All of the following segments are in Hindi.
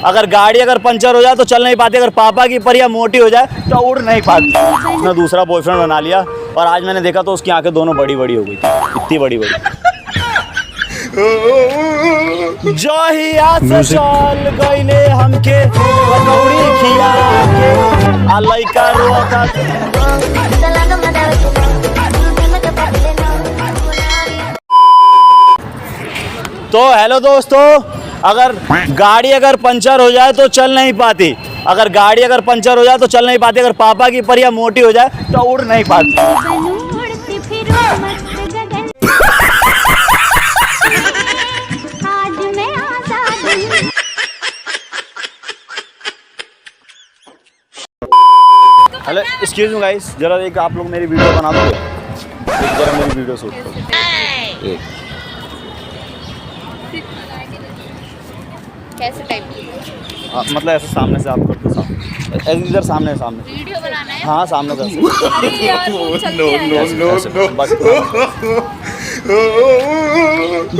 अगर गाड़ी अगर पंचर हो जाए तो चल नहीं पाती, अगर पापा की परिया मोटी हो जाए तो उड़ नहीं पाती। उसने दूसरा बॉयफ्रेंड बना लिया और आज मैंने देखा तो उसकी आंखें दोनों बड़ी बड़ी हो गई थी, इतनी बड़ी बड़ी। जो ही से चल गईले हमके पकौड़ी खिया के आ लइका रोता। तो हेलो दोस्तों, अगर गाड़ी अगर पंचर हो जाए तो चल नहीं पाती, अगर गाड़ी अगर पंचर हो जाए तो चल नहीं पाती, अगर पापा की परिया मोटी हो जाए तो उड़ नहीं पाती। हेलो एक्सक्यूज मी गाइस, जरा एक आप लोग मेरी वीडियो बना दोगे? जरा मेरी वीडियो शूट करो। कैसे टाइप की? मतलब ऐसे सामने से आप करते हो, सामने इधर सामने सामने वीडियो बनाना है? हाँ सामने से। अरे यार वो चलती है।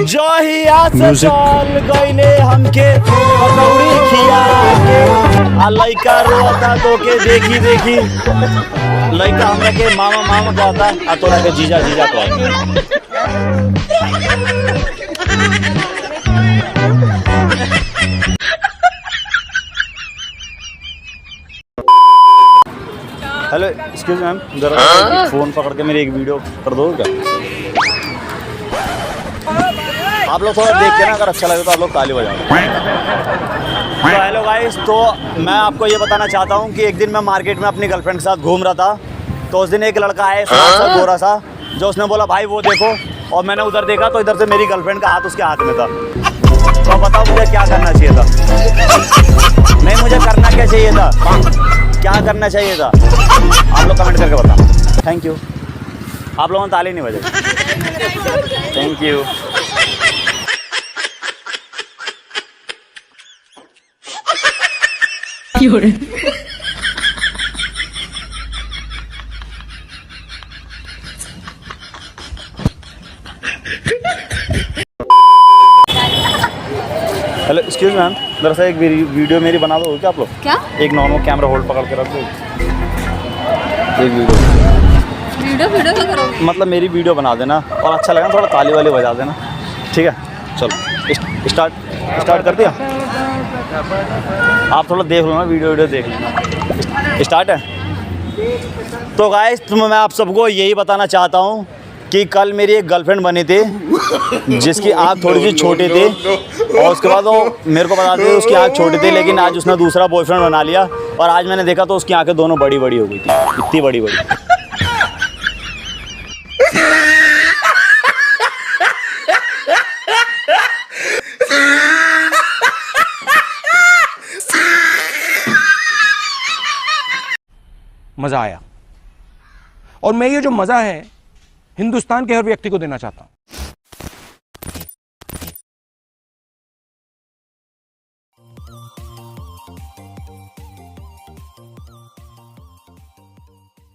जो ही से चल गईले हमके पकौड़ी खिया के आ लइका रोता तो के देखी देखी, लइका हमरा के मामा मामा कहता आ तोरा के जीजा जीजा कहता। हेलो एक्सक्यूज मैम, जरा फोन पकड़ के मेरी एक वीडियो कर दो क्या? आप लोग थोड़ा देख के ना, अगर अच्छा लगे तो आप लोग ताली बजाओ। तो हेलो गाइस, तो मैं आपको ये बताना चाहता हूँ कि एक दिन मैं मार्केट में अपनी गर्लफ्रेंड के साथ घूम रहा था, तो उस दिन एक लड़का है सा गोरा सा, जो उसने बोला भाई वो देखो, और मैंने उधर देखा तो इधर से मेरी गर्लफ्रेंड का हाथ उसके हाथ में था। तो बताओ मुझे क्या करना चाहिए था? नहीं, मुझे करना क्या चाहिए था? क्या करना चाहिए था? आप लोग कमेंट करके बताओ। Thank you. आप लोगों ने ताली नहीं बजाई। Thank you. Hello excuse ma'am, दरअसल एक वीडियो मेरी बना दो क्या आप लोग? क्या? एक नॉर्मल कैमरा होल्ड पकड़ के रख दो, एक वीडियो क्या करोगे? मतलब मेरी वीडियो बना देना, और अच्छा लगा थोड़ा ताली वाली बजा देना, ठीक है? चलो स्टार्ट कर दिया। आप थोड़ा देख लो ना, वीडियो देख लेना। स्टार्ट है। तो गाइस, मैं आप सबको यही बताना चाहता हूँ कि कल मेरी एक गर्लफ्रेंड बनी थी जिसकी आँख थोड़ी सी छोटी थी, और उसके बाद वो मेरे को बताते थे उसकी आँख छोटी थी, लेकिन आज उसने दूसरा बॉयफ्रेंड बना लिया और आज मैंने देखा तो उसकी आँखें दोनों बड़ी बड़ी हो गई थी, इतनी बड़ी बड़ी। मजा आया, और मैं ये जो मजा है हिंदुस्तान के हर व्यक्ति को देना चाहता हूं।